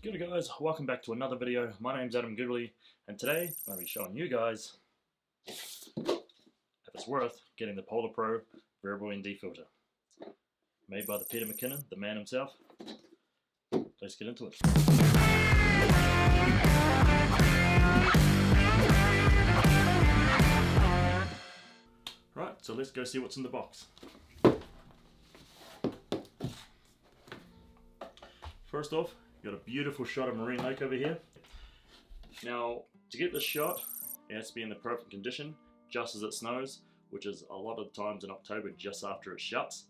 G'day guys, welcome back to another video. My name's Goodwillie, and today I'm going to be showing you guys if it's worth getting the Polar Pro variable ND filter. Made by the Peter McKinnon, the man himself. Let's get into it. Right, so let's go see what's in the box. First off, got a beautiful shot of Marine Lake over here. Now, to get this shot, it has to be in the perfect condition, just as it snows, which is a lot of times in October, just after it shuts.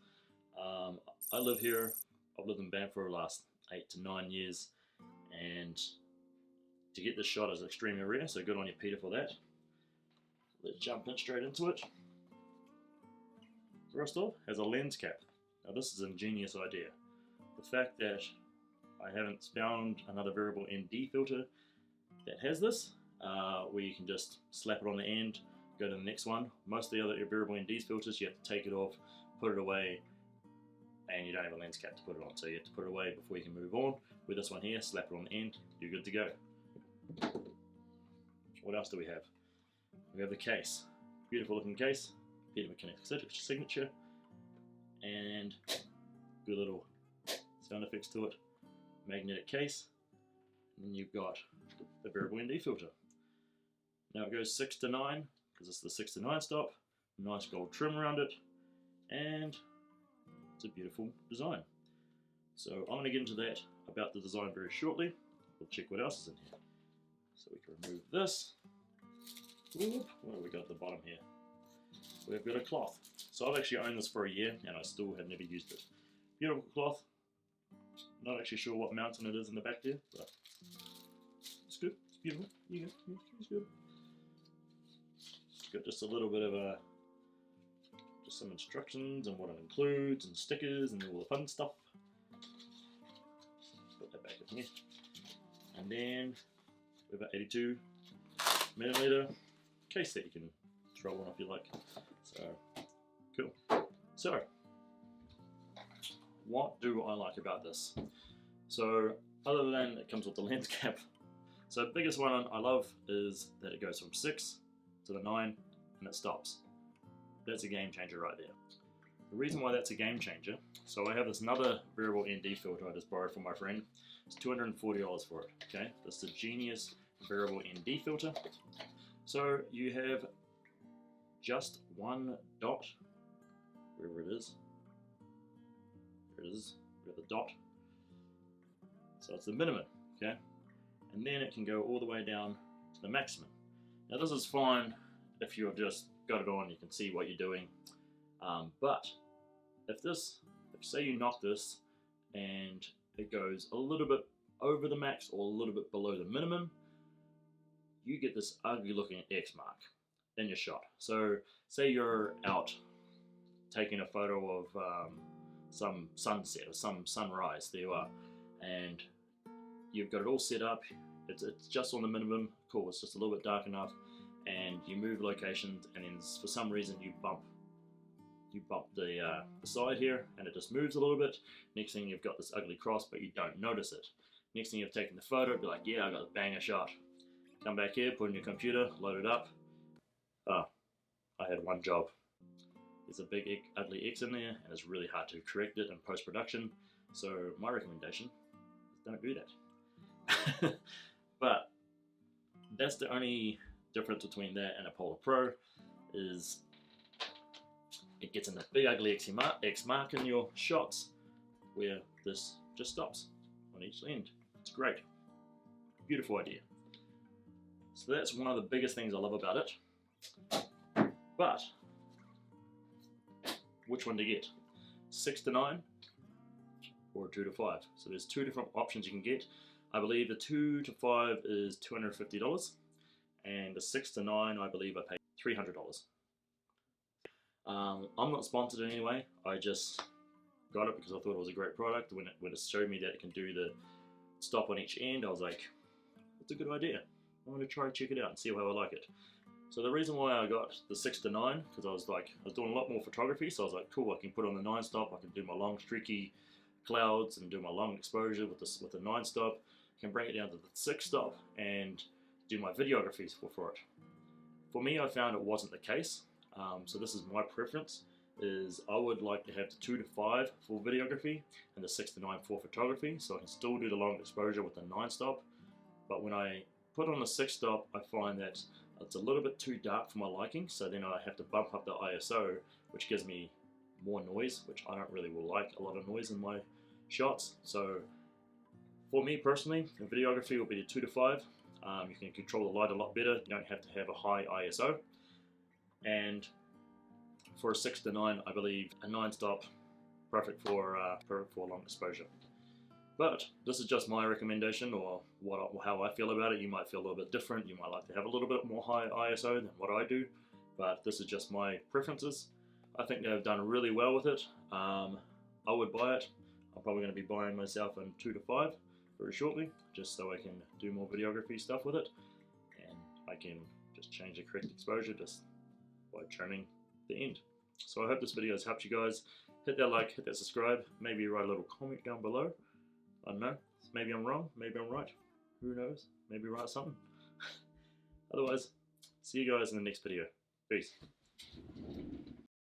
I live here, I've lived in Banff for the last 8 to 9 years, and to get this shot is extremely rare, so good on you, Peter, for that. Let's jump in straight into it. First off, has a lens cap. Now this is an ingenious idea. The fact that I haven't found another variable ND filter that has this, where you can just slap it on the end, go to the next one. Most of the other variable ND filters, you have to take it off, put it away, and you don't have a lens cap to put it on, so you have to put it away before you can move on. With this one here, slap it on the end, you're good to go. What else do we have? We have the case. Beautiful looking case, Peter McKinnon signature, and good little sound effects to it. Magnetic case, and then you've got the variable ND filter. Now it goes 6 to 9 because it's the 6 to 9 stop. Nice gold trim around it, and it's a beautiful design. So I'm going to get into that about the design very shortly. We'll check what else is in here. So we can remove this. Ooh, what have we got at the bottom here? We've got a cloth. So I've actually owned this for a year and I still have never used it. Beautiful cloth. Not actually sure what mountain it is in the back there, but it's good. It's beautiful. It's good. It's got just a little bit of just some instructions and what it includes and stickers and all the fun stuff. Put that back in here. And then we have an 82mm case that you can throw on if you like. So cool. So what do I like about this? So other than it comes with the lens cap, so the biggest one I love is that it goes from 6 to the 9 and it stops. That's a game changer right there. The reason why that's a game changer, so I have this another variable ND filter I just borrowed from my friend. It's $240 for it, okay? That's the Genius variable ND filter. So you have just one dot, wherever it is. There it is, we have the dot. So it's the minimum, okay? And then it can go all the way down to the maximum. Now this is fine if you have just got it on, you can see what you're doing. But if say you knock this and it goes a little bit over the max or a little bit below the minimum, you get this ugly looking X mark in your shot. So say you're out taking a photo of some sunset or some sunrise, there you are, and you've got it all set up, it's just on the minimum, cool, it's just a little bit dark enough, and you move locations and then for some reason you bump the side here and it just moves a little bit. Next thing you've got this ugly cross but you don't notice it. Next thing you've taken the photo, be like, yeah, I got a banger shot. Come back here, put it in your computer, load it up. I had one job. There's a big ugly X in there and it's really hard to correct it in post-production. So my recommendation is don't do that. But that's the only difference between that and a Polar Pro, is it gets in the big ugly X mark in your shots where this just stops on each end. It's great. Beautiful idea. So that's one of the biggest things I love about it. But which one to get? 6 to 9 or 2 to 5? So there's two different options you can get. I believe the 2 to 5 is $250 and the 6 to 9 I believe I paid $300. I'm not sponsored in any way, I just got it because I thought it was a great product. When it showed me that it can do the stop on each end, I was like, it's a good idea. I'm going to try and check it out and see how I like it. So the reason why I got the 6 to 9, because I was doing a lot more photography, so I was like, cool, I can put on the 9 stop, I can do my long streaky clouds and do my long exposure with the 9 stop. can bring it down to the 6 stop and do my videographies for it. For me, I found it wasn't the case, so this is my preference, is I would like to have the 2 to 5 for videography and the 6 to 9 for photography, so I can still do the long exposure with the 9 stop, but when I put on the 6 stop, I find that it's a little bit too dark for my liking, so then I have to bump up the ISO, which gives me more noise, which I don't really like a lot of noise in my shots. So for me personally, the videography will be the 2 to 5. You can control the light a lot better, you don't have to have a high ISO. And for a 6 to 9, I believe a 9 stop, perfect for long exposure. But this is just my recommendation, or how I feel about it. You might feel a little bit different, you might like to have a little bit more high ISO than what I do, but this is just my preferences. I think they've done really well with it. I would buy it. I'm probably going to be buying myself a 2 to 5 very shortly, just so I can do more videography stuff with it, and I can just change the correct exposure just by trimming the end. So I hope this video has helped you guys. Hit that like, hit that subscribe, maybe write a little comment down below. I don't know, maybe I'm wrong, maybe I'm right, who knows, maybe write something. Otherwise, see you guys in the next video. Peace.